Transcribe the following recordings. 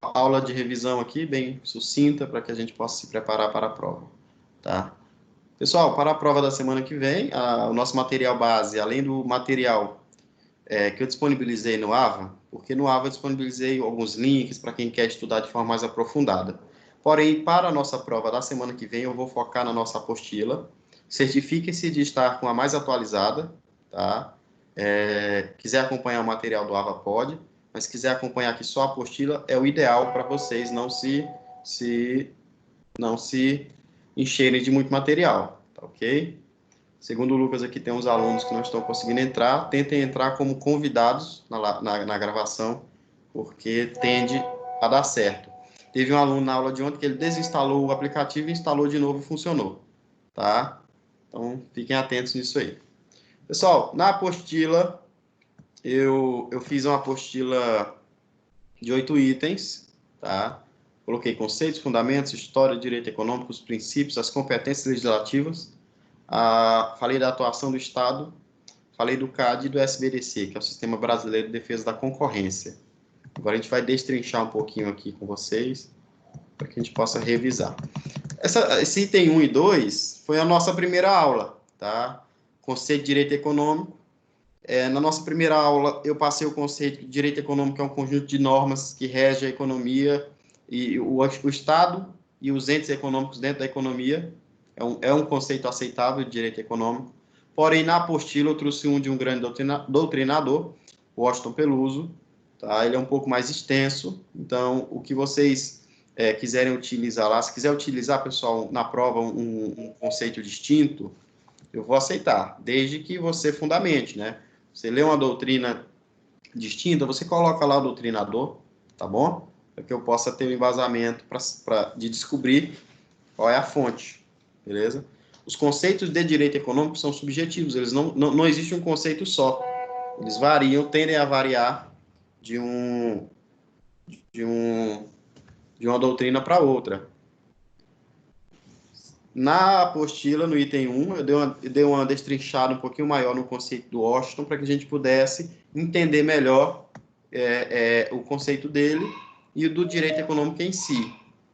aula de revisão aqui, bem sucinta, para que a gente possa se preparar para a prova, tá? Pessoal, para a prova da semana que vem, o nosso material base, além do material que eu disponibilizei no AVA, porque no AVA eu disponibilizei alguns links para quem quer estudar de forma mais aprofundada. Porém, para a nossa prova da semana que vem, eu vou focar na nossa apostila. Certifiquem-se de estar com a mais atualizada, tá? Quiser acompanhar o material do AVA, pode, mas se quiser acompanhar aqui só a apostila, é o ideal para vocês não se encherem de muito material, tá ok? Segundo o Lucas, aqui tem uns alunos que não estão conseguindo entrar. Tentem entrar como convidados na gravação, porque tende a dar certo. Teve um aluno na aula de ontem que ele desinstalou o aplicativo, instalou de novo e funcionou, tá? Então, fiquem atentos nisso aí. Pessoal, na apostila, eu fiz uma apostila de 8 itens, tá? Coloquei conceitos, fundamentos, história, direito econômico, os princípios, as competências legislativas. Falei da atuação do Estado, falei do CAD e do SBDC, que é o Sistema Brasileiro de Defesa da Concorrência. Agora a gente vai destrinchar um pouquinho aqui com vocês, para que a gente possa revisar. Esse item 1 e 2 foi a nossa primeira aula, tá? Conceito de direito econômico. Na nossa primeira aula, eu passei o conceito de direito econômico, que é um conjunto de normas que rege a economia e o Estado e os entes econômicos dentro da economia. É um conceito aceitável de direito econômico. Porém, na apostila, eu trouxe de um grande doutrinador, Washington Peluso. Tá? Ele é um pouco mais extenso. Então, o que vocês quiserem utilizar lá, se quiser utilizar, pessoal, na prova, um conceito distinto, eu vou aceitar, desde que você fundamente, né? Você lê uma doutrina distinta, você coloca lá o doutrinador, tá bom? Para que eu possa ter um embasamento de descobrir qual é a fonte, beleza? Os conceitos de direito econômico são subjetivos, eles não existe um conceito só. Eles variam, tendem a variar de uma doutrina para outra. Na apostila, no item 1, eu dei uma destrinchada um pouquinho maior no conceito do Washington, para que a gente pudesse entender melhor o conceito dele e o do direito econômico em si,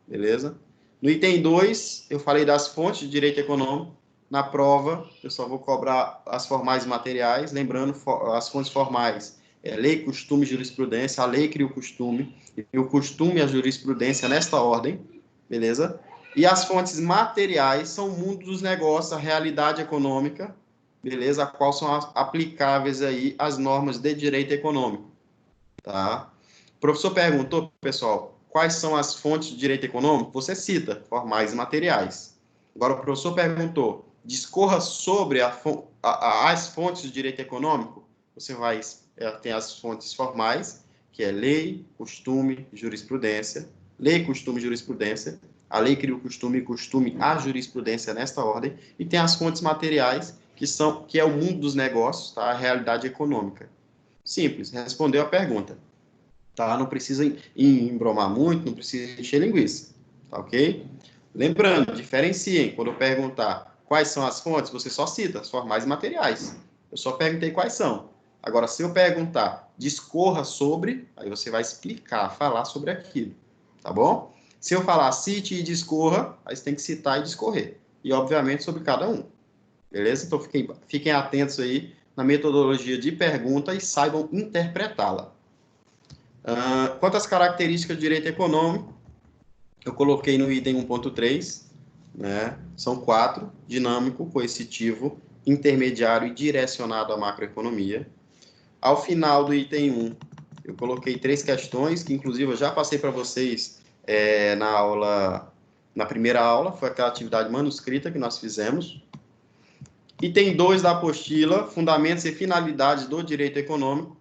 beleza? No item 2, eu falei das fontes de direito econômico. Na prova, eu só vou cobrar as formais e materiais, lembrando, as fontes formais lei, costume e jurisprudência. A lei cria o costume, e o costume e a jurisprudência nesta ordem, beleza? E as fontes materiais são o mundo dos negócios, a realidade econômica, beleza? A qual são aplicáveis aí as normas de direito econômico, tá? O professor perguntou, pessoal, quais são as fontes de direito econômico? Você cita formais e materiais. Agora, o professor perguntou, discorra sobre as fontes de direito econômico? Você vai ter as fontes formais, que é lei, costume, jurisprudência. Lei, costume e jurisprudência. A lei cria o costume e costume a jurisprudência nesta ordem. E tem as fontes materiais, que é o mundo dos negócios, tá? A realidade econômica. Simples, respondeu a pergunta. Tá? Não precisa embromar muito, não precisa encher linguiça, tá ok? Lembrando, diferenciem, quando eu perguntar quais são as fontes, você só cita as formais e materiais. Eu só perguntei quais são. Agora, se eu perguntar, discorra sobre, aí você vai explicar, falar sobre aquilo, tá bom? Se eu falar cite e discorra, aí você tem que citar e discorrer. E, obviamente, sobre cada um. Beleza? Então, fiquem atentos aí na metodologia de pergunta e saibam interpretá-la. Quanto às características do direito econômico, eu coloquei no item 1.3, né? São 4, dinâmico, coercitivo, intermediário e direcionado à macroeconomia. Ao final do item 1, eu coloquei 3 questões, que inclusive eu já passei para vocês na primeira aula, foi aquela atividade manuscrita que nós fizemos. Item 2 da apostila, fundamentos e finalidades do direito econômico.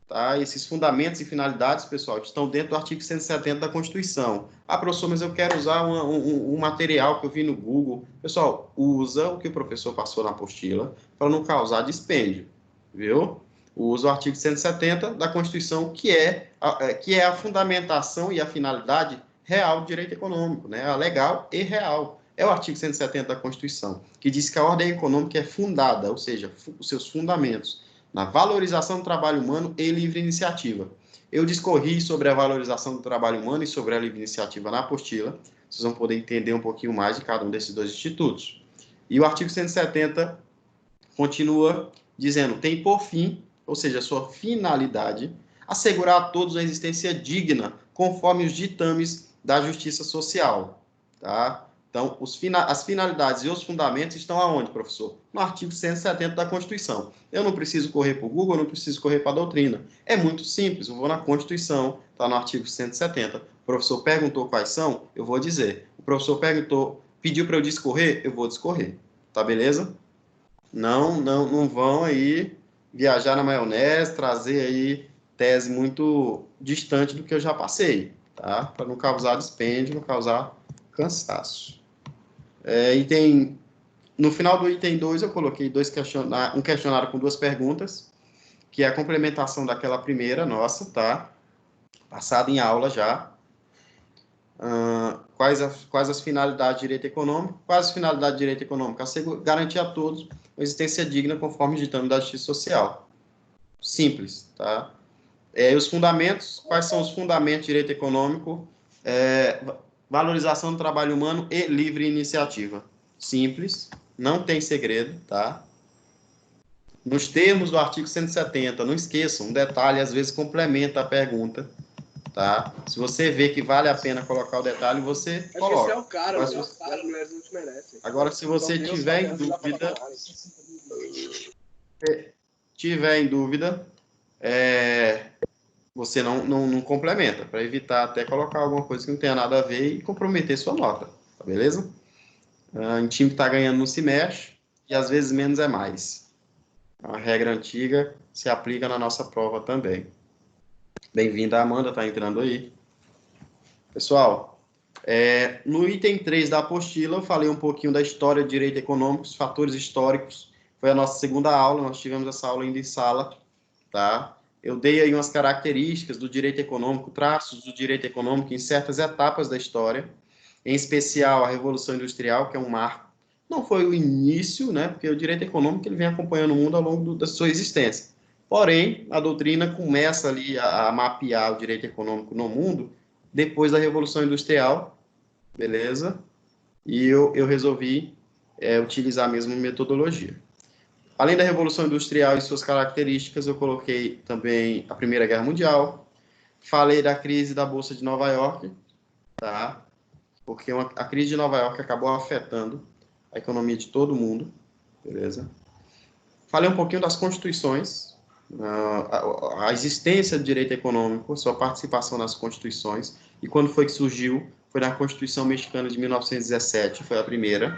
Tá? Esses fundamentos e finalidades, pessoal, estão dentro do artigo 170 da Constituição. Ah, professor, mas eu quero usar um material que eu vi no Google. Pessoal, usa o que o professor passou na apostila para não causar dispêndio, viu? Usa o artigo 170 da Constituição, que é a fundamentação e a finalidade real do direito econômico, né? A legal e real. É o artigo 170 da Constituição, que diz que a ordem econômica é fundada, ou seja, os seus fundamentos, na valorização do trabalho humano e livre iniciativa. Eu discorri sobre a valorização do trabalho humano e sobre a livre iniciativa na apostila. Vocês vão poder entender um pouquinho mais de cada um desses dois institutos. E o artigo 170 continua dizendo, tem por fim, ou seja, sua finalidade, assegurar a todos a existência digna, conforme os ditames da justiça social. Tá? Então, as finalidades e os fundamentos estão aonde, professor? No artigo 170 da Constituição. Eu não preciso correr para o Google, eu não preciso correr para a doutrina. É muito simples, eu vou na Constituição, está no artigo 170. O professor perguntou quais são, eu vou dizer. O professor pediu para eu discorrer, eu vou discorrer. Tá beleza? Não vão aí viajar na maionese, trazer aí tese muito distante do que eu já passei, tá? Para não causar dispêndio, não causar cansaço. No final do item 2, eu coloquei um questionário com 2 perguntas, que é a complementação daquela primeira nossa, tá? Passada em aula já. Quais as finalidades de direito econômico? Quais as finalidades de direito econômico? Garantir a todos uma existência digna conforme o ditame da justiça social. Simples, tá? E os fundamentos, quais são os fundamentos de direito econômico? Valorização do trabalho humano e livre iniciativa. Simples, não tem segredo, tá? Nos termos do artigo 170, não esqueçam, um detalhe às vezes complementa a pergunta, tá? Se você vê que vale a pena colocar o detalhe, você coloca. Esse é o cara, as mulheres não te merecem. Agora, se você tiver em dúvida, você não complementa, para evitar até colocar alguma coisa que não tenha nada a ver e comprometer sua nota, tá beleza? Em time que está ganhando não se mexe, e às vezes menos é mais. A regra antiga se aplica na nossa prova também. Bem-vinda, Amanda, está entrando aí. Pessoal, no item 3 da apostila, eu falei um pouquinho da história do direito econômico, os fatores históricos. Foi a nossa segunda aula, nós tivemos essa aula ainda em sala, tá? Eu dei aí umas características do direito econômico, traços do direito econômico em certas etapas da história, em especial a Revolução Industrial, que é um marco. Não foi o início, né? Porque o direito econômico ele vem acompanhando o mundo ao longo da sua existência. Porém, a doutrina começa ali a mapear o direito econômico no mundo depois da Revolução Industrial, beleza? E eu resolvi utilizar a mesma metodologia. Além da Revolução Industrial e suas características, eu coloquei também a Primeira Guerra Mundial, falei da crise da Bolsa de Nova York, tá? Porque a crise de Nova York acabou afetando a economia de todo mundo, beleza? Falei um pouquinho das constituições, a existência do direito econômico, sua participação nas constituições, e quando foi que surgiu? Foi na Constituição Mexicana de 1917, foi a primeira,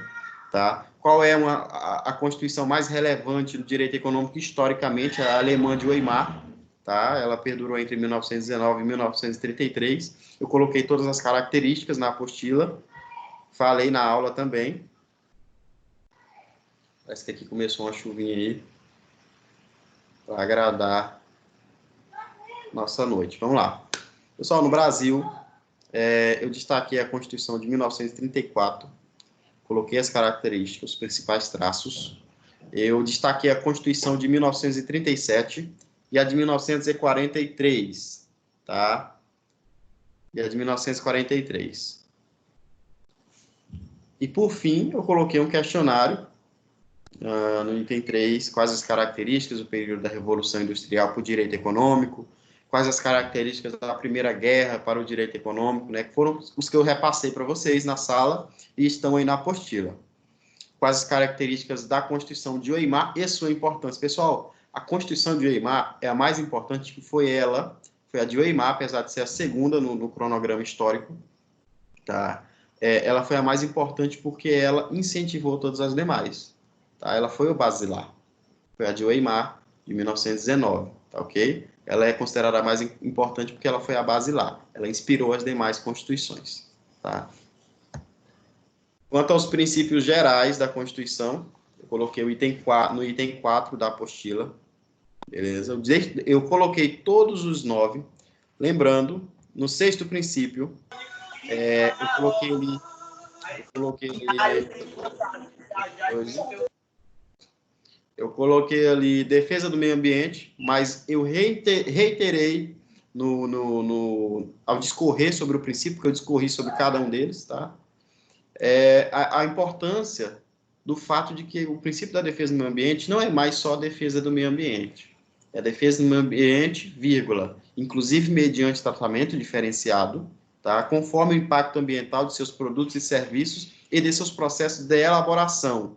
tá? Qual é a Constituição mais relevante do direito econômico historicamente? A alemã de Weimar, tá? Ela perdurou entre 1919 e 1933. Eu coloquei todas as características na apostila, falei na aula também. Parece que aqui começou uma chuvinha aí, para agradar nossa noite. Vamos lá. Pessoal, no Brasil, eu destaquei a Constituição de 1934, coloquei as características, os principais traços. Eu destaquei a Constituição de 1937 e a de 1943, tá? E a de 1943. E, por fim, eu coloquei um questionário no item 3, quais as características do período da Revolução Industrial para o direito econômico, quais as características da Primeira Guerra para o direito econômico, né, que foram os que eu repassei para vocês na sala e estão aí na apostila. Quais as características da Constituição de Weimar e sua importância. Pessoal, a Constituição de Weimar é a mais importante, que foi a de Weimar, apesar de ser a segunda no cronograma histórico, tá? Ela foi a mais importante porque ela incentivou todas as demais. Tá? Ela foi o basilar. Foi a de Weimar, de 1919, tá ok? Ela é considerada a mais importante porque ela foi a basilar. Ela inspirou as demais constituições, tá? Quanto aos princípios gerais da Constituição, eu coloquei no item 4 da apostila, beleza? Eu coloquei todos os 9, lembrando, no 6º princípio, eu coloquei ali defesa do meio ambiente, mas eu reiterei ao discorrer sobre o princípio, que eu discorri sobre cada um deles, tá? A importância do fato de que o princípio da defesa do meio ambiente não é mais só a defesa do meio ambiente. É a defesa do meio ambiente, vírgula, inclusive mediante tratamento diferenciado, tá? Conforme o impacto ambiental de seus produtos e serviços e de seus processos de elaboração.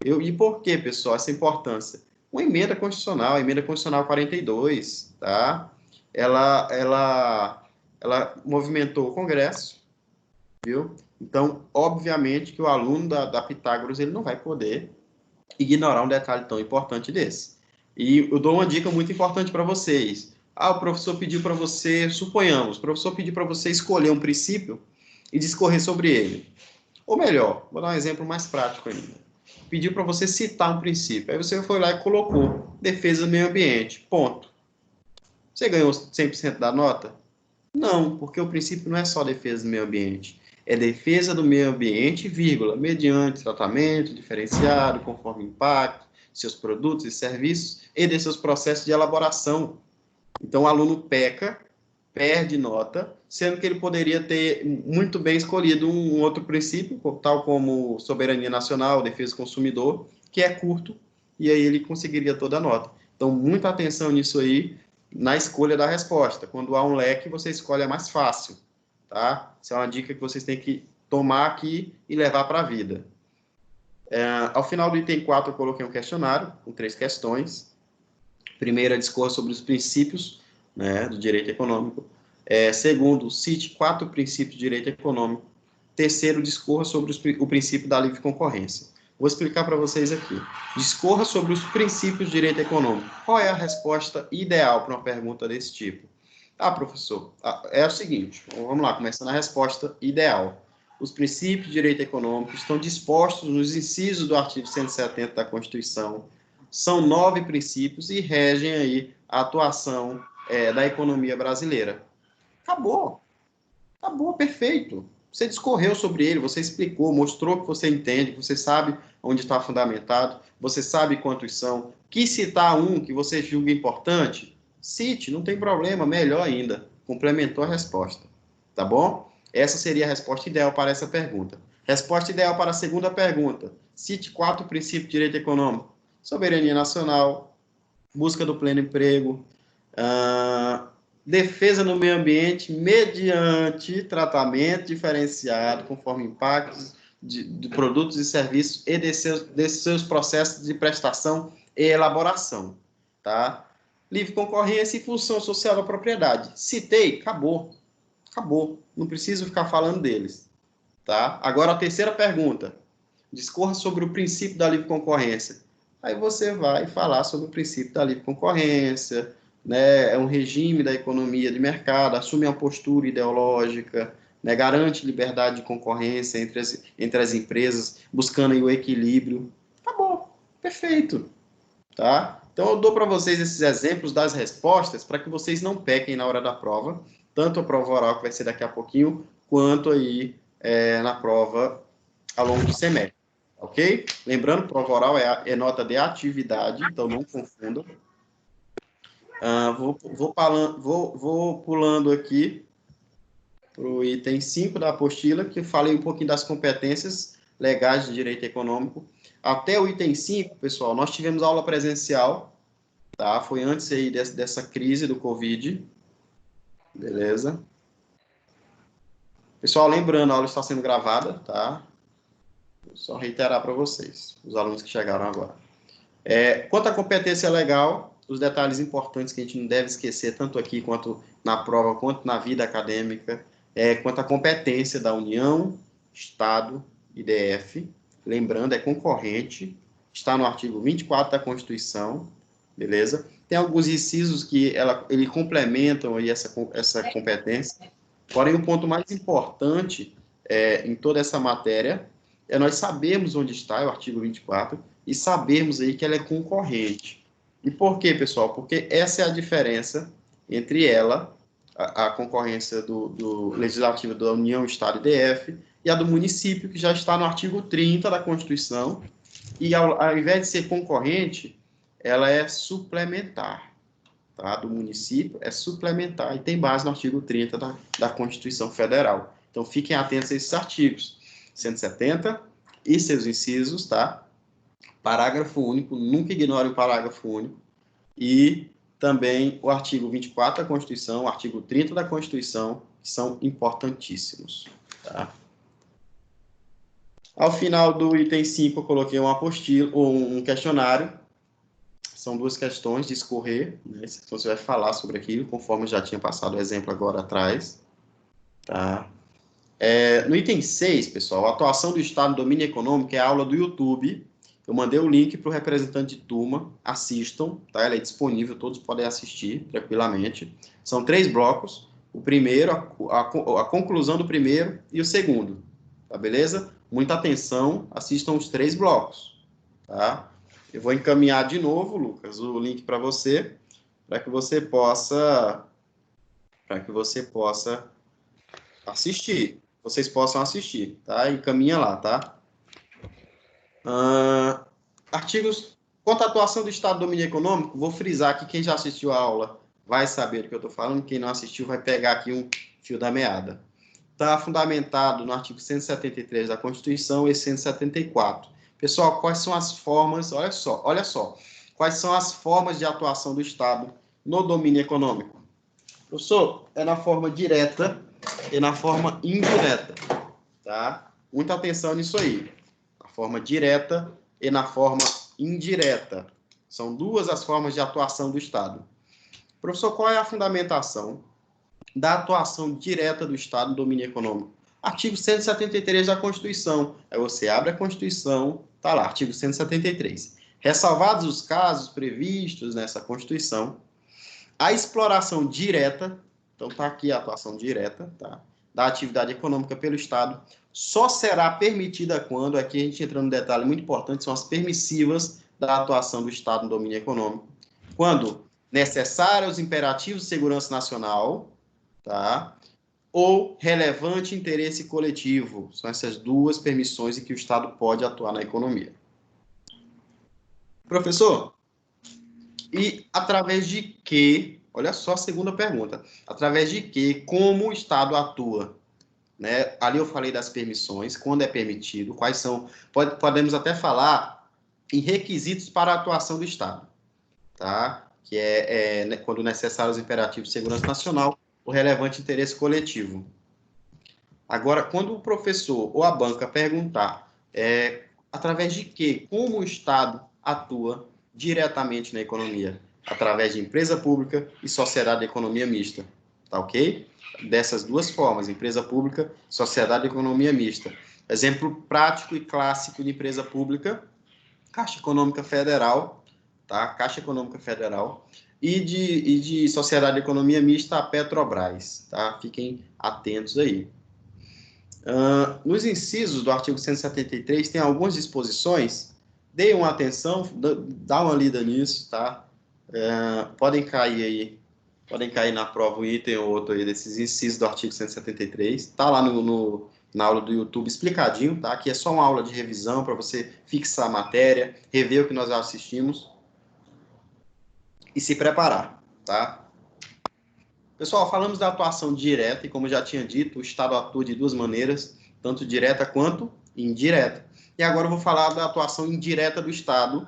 E por que, pessoal, essa importância? Uma emenda constitucional, a emenda constitucional 42, tá? Ela movimentou o Congresso, viu? Então, obviamente que o aluno da Pitágoras ele não vai poder ignorar um detalhe tão importante desse. E eu dou uma dica muito importante para vocês. O professor pediu para você, suponhamos, o professor pediu para você escolher um princípio e discorrer sobre ele. Ou melhor, vou dar um exemplo mais prático ainda. Pediu para você citar um princípio. Aí você foi lá e colocou defesa do meio ambiente, ponto. Você ganhou 100% da nota? Não, porque o princípio não é só defesa do meio ambiente. É defesa do meio ambiente, vírgula, mediante tratamento diferenciado, conforme impacto, seus produtos e serviços e de seus processos de elaboração. Então, o aluno peca, perde nota, sendo que ele poderia ter muito bem escolhido um outro princípio, tal como soberania nacional, defesa do consumidor, que é curto, e aí ele conseguiria toda a nota. Então, muita atenção nisso aí, na escolha da resposta. Quando há um leque, você escolhe a mais fácil, tá? Essa é uma dica que vocês têm que tomar aqui e levar para a vida. Ao final do item 4, eu coloquei um questionário com 3 questões. Primeira, discorra sobre os princípios, né, do direito econômico. Segundo, cite 4 princípios de direito econômico. Terceiro, discorra sobre o princípio da livre concorrência. Vou explicar para vocês aqui. Discorra sobre os princípios de direito econômico. Qual é a resposta ideal para uma pergunta desse tipo? Professor, é o seguinte, vamos lá, começando a resposta ideal. Os princípios de direito econômico estão dispostos nos incisos do artigo 170 da Constituição. São 9 princípios e regem aí a atuação da economia brasileira. Acabou, perfeito. Você discorreu sobre ele, você explicou, mostrou que você entende, que você sabe onde está fundamentado, você sabe quantos são. Quis citar um que você julga importante? Cite, não tem problema, melhor ainda. Complementou a resposta, tá bom? Essa seria a resposta ideal para essa pergunta. Resposta ideal para a segunda pergunta. Cite 4 princípios de direito econômico. Soberania nacional, busca do pleno emprego, defesa no meio ambiente mediante tratamento diferenciado, conforme impactos de produtos e serviços e de seus processos de prestação e elaboração, tá? Livre concorrência e função social da propriedade. Citei, acabou. Não preciso ficar falando deles, tá? Agora a terceira pergunta. Discorra sobre o princípio da livre concorrência. Aí você vai falar sobre o princípio da livre concorrência, né? É um regime da economia de mercado, assume uma postura ideológica, né? Garante liberdade de concorrência entre as empresas, buscando aí o equilíbrio. Acabou, perfeito, tá? Então, eu dou para vocês esses exemplos das respostas para que vocês não pequem na hora da prova, tanto a prova oral, que vai ser daqui a pouquinho, quanto aí na prova ao longo do semestre, ok? Lembrando, prova oral é nota de atividade, então não confundam. Vou pulando aqui para o item 5 da apostila, que eu falei um pouquinho das competências legais de direito econômico. Até o item 5, pessoal, nós tivemos aula presencial, tá? Foi antes aí dessa crise do Covid, beleza? Pessoal, lembrando, a aula está sendo gravada, tá? Vou só reiterar para vocês, os alunos que chegaram agora. Quanto à competência legal, os detalhes importantes que a gente não deve esquecer, tanto aqui quanto na prova, quanto na vida acadêmica, quanto à competência da União, Estado e DF, lembrando, é concorrente, está no artigo 24 da Constituição, beleza? Tem alguns incisos que ele complementam aí essa competência, porém o ponto mais importante em toda essa matéria é nós sabermos onde está o artigo 24 e sabermos aí que ela é concorrente. E por quê, pessoal? Porque essa é a diferença entre ela, a concorrência do Legislativo da União, Estado e DF, e a do município, que já está no artigo 30 da Constituição, e ao invés de ser concorrente, ela é suplementar, tá, do município é suplementar e tem base no artigo 30 da Constituição Federal. Então, fiquem atentos a esses artigos. 170 e seus incisos, tá? Parágrafo único, nunca ignore o parágrafo único. E também o artigo 24 da Constituição, o artigo 30 da Constituição, que são importantíssimos, tá? Ao final do item 5, eu coloquei uma apostila, ou um questionário. São duas questões, discorrer, né? Você vai falar sobre aquilo, conforme eu já tinha passado o exemplo agora atrás. Tá? No item 6, pessoal, a atuação do Estado no domínio econômico é a aula do YouTube. Eu mandei o link para o representante de turma, assistam, tá? Ela é disponível, todos podem assistir tranquilamente. São 3 blocos, o primeiro, a conclusão do primeiro e o segundo, tá beleza? Muita atenção, assistam os 3 blocos, tá? Eu vou encaminhar de novo, Lucas, o link para você, para que você possa assistir. Vocês possam assistir, tá? Encaminha lá, tá? Artigos. Quanto à atuação do Estado no domínio econômico, vou frisar que quem já assistiu a aula vai saber do que eu estou falando, quem não assistiu vai pegar aqui um fio da meada. Está fundamentado no artigo 173 da Constituição e 174. Pessoal, quais são as formas, olha só, quais são as formas de atuação do Estado no domínio econômico? Professor, é na forma direta e na forma indireta, tá? Muita atenção nisso aí. Na forma direta e na forma indireta. São 2 as formas de atuação do Estado. Professor, qual é a fundamentação da atuação direta do Estado no domínio econômico? Artigo 173 da Constituição. Aí você abre a Constituição, tá lá, artigo 173. Ressalvados os casos previstos nessa Constituição, a exploração direta, então tá aqui a atuação direta, tá, da atividade econômica pelo Estado, só será permitida quando, aqui a gente entra num detalhe muito importante, são as permissivas da atuação do Estado no domínio econômico, quando necessário aos imperativos de segurança nacional, tá, ou relevante interesse coletivo. São essas 2 permissões em que o Estado pode atuar na economia. Professor, e através de que, olha só a segunda pergunta, através de que, como o Estado atua? Né? Ali eu falei das permissões, quando é permitido, quais são, podemos até falar em requisitos para a atuação do Estado, tá? Que é quando necessário os imperativos de segurança nacional, o relevante interesse coletivo. Agora, quando o professor ou a banca perguntar através de que, como o Estado atua diretamente na economia, através de empresa pública e sociedade de economia mista, tá ok? Dessas 2 formas, empresa pública, sociedade de economia mista. Exemplo prático e clássico de empresa pública, Caixa Econômica Federal, tá? Caixa Econômica Federal, e de sociedade de economia mista, a Petrobras, tá? Fiquem atentos aí. Nos incisos do artigo 173, tem algumas disposições, deem uma atenção, dá uma lida nisso, tá? Podem cair na prova um item ou outro aí desses incisos do artigo 173, tá lá na aula do YouTube explicadinho, tá? Aqui é só uma aula de revisão para você fixar a matéria, rever o que nós já assistimos e se preparar, tá? Pessoal, falamos da atuação direta e, como eu já tinha dito, o Estado atua de 2 maneiras, tanto direta quanto indireta. E agora eu vou falar da atuação indireta do Estado,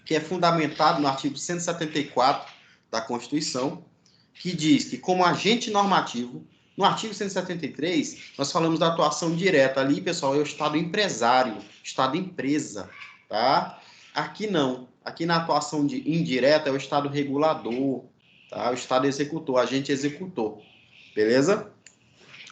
que é fundamentado no artigo 174 da Constituição, que diz que, como agente normativo, no artigo 173, nós falamos da atuação direta. Ali, pessoal, é o Estado empresário, Estado empresa, tá? Aqui não. Aqui na atuação indireta é o Estado regulador, tá? O Estado executor, agente executor, beleza?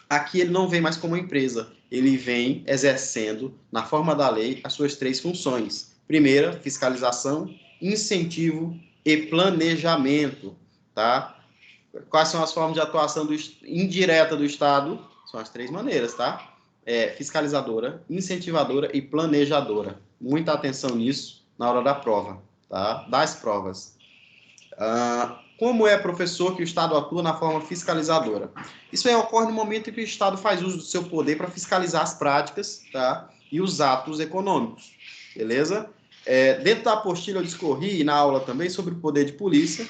Aqui ele não vem mais como empresa, ele vem exercendo, na forma da lei, as suas 3 funções. Primeira, fiscalização, incentivo e planejamento, tá? Quais são as formas de atuação indireta do Estado? São as 3 maneiras, tá? Fiscalizadora, incentivadora e planejadora. Muita atenção nisso na hora da prova, tá? Das provas. Como é, professor, que o Estado atua na forma fiscalizadora? Isso aí ocorre no momento em que o Estado faz uso do seu poder para fiscalizar as práticas, tá? E os atos econômicos, beleza? Dentro da apostila eu discorri, e na aula também, sobre o poder de polícia,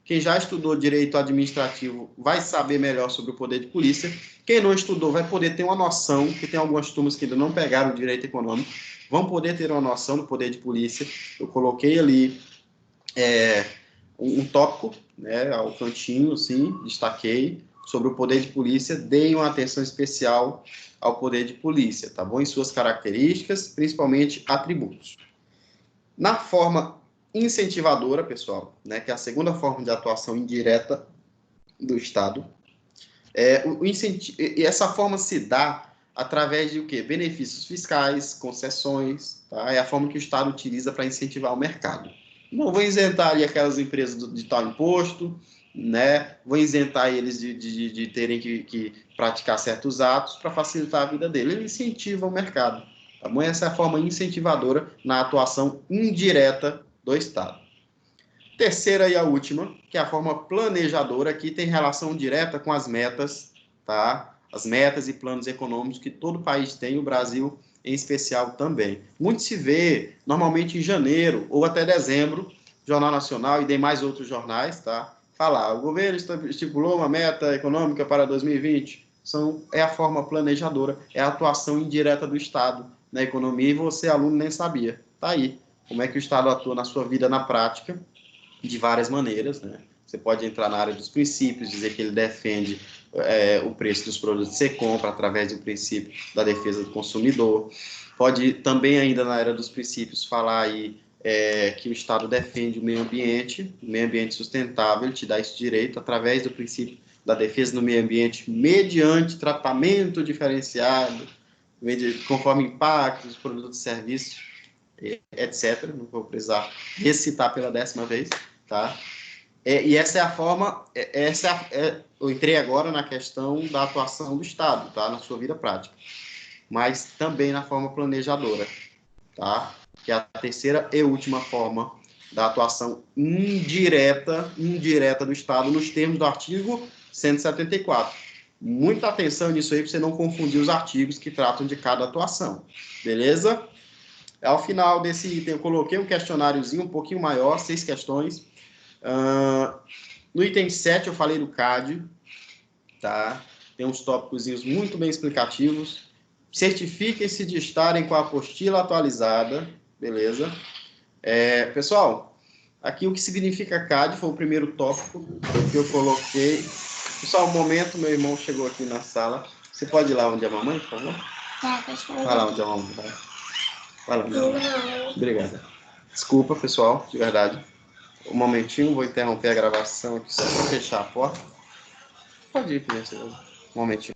Quem já estudou direito administrativo vai saber melhor sobre o poder de polícia. Quem não estudou vai poder ter uma noção, que tem algumas turmas que ainda não pegaram o direito econômico, vão poder ter uma noção do poder de polícia. Eu coloquei ali um tópico, né, ao cantinho, assim, destaquei, sobre o poder de polícia. Deem uma atenção especial ao poder de polícia, tá bom? Em suas características, principalmente atributos. Na forma incentivadora, pessoal, né, que é a segunda forma de atuação indireta do Estado, e essa forma se dá através de o quê? Benefícios fiscais, concessões, tá? É a forma que o Estado utiliza para incentivar o mercado. Não vou isentar ali aquelas empresas de tal imposto, né? Vou isentar eles de terem que praticar certos atos para facilitar a vida deles. Ele incentiva o mercado, tá bom? Essa é a forma incentivadora na atuação indireta do Estado. Terceira e a última, que é a forma planejadora, que tem relação direta com as metas, tá? As metas e planos econômicos que todo país tem, o Brasil em especial também. Muito se vê, normalmente em janeiro ou até dezembro, Jornal Nacional e demais outros jornais, tá? Falar, o governo estipulou uma meta econômica para 2020. É a forma planejadora, é a atuação indireta do Estado na economia e você, aluno, nem sabia. Tá aí. Como é que o Estado atua na sua vida na prática? De várias maneiras, né? Você pode entrar na área dos princípios, dizer que ele defende o preço dos produtos que você compra através do princípio da defesa do consumidor. Pode também, ainda na área dos princípios, falar aí que o Estado defende o meio ambiente sustentável, ele te dá esse direito através do princípio da defesa do meio ambiente mediante tratamento diferenciado, conforme impacto dos produtos e serviços, etc. Não vou precisar recitar pela 10ª vez, tá? E essa é a forma, eu entrei agora na questão da atuação do Estado, tá? Na sua vida prática, mas também na forma planejadora, tá? Que é a terceira e última forma da atuação indireta do Estado nos termos do artigo 174. Muita atenção nisso aí para você não confundir os artigos que tratam de cada atuação, beleza? Ao final desse item, eu coloquei um questionáriozinho um pouquinho maior, 6 questões. No item 7, eu falei do CAD, tá? Tem uns tópicos muito bem explicativos. Certifiquem-se de estarem com a apostila atualizada, beleza? Pessoal, aqui o que significa CAD foi o primeiro tópico que eu coloquei. Pessoal, um momento, meu irmão chegou aqui na sala. Você pode ir lá onde é a mamãe, por favor? Tá, pode falar. Vai lá onde é a mamãe, vai. Vai lá. Obrigada. Desculpa, pessoal, de verdade. Um momentinho, vou interromper a gravação aqui só para fechar a porta. Pode ir, criança. Um momentinho.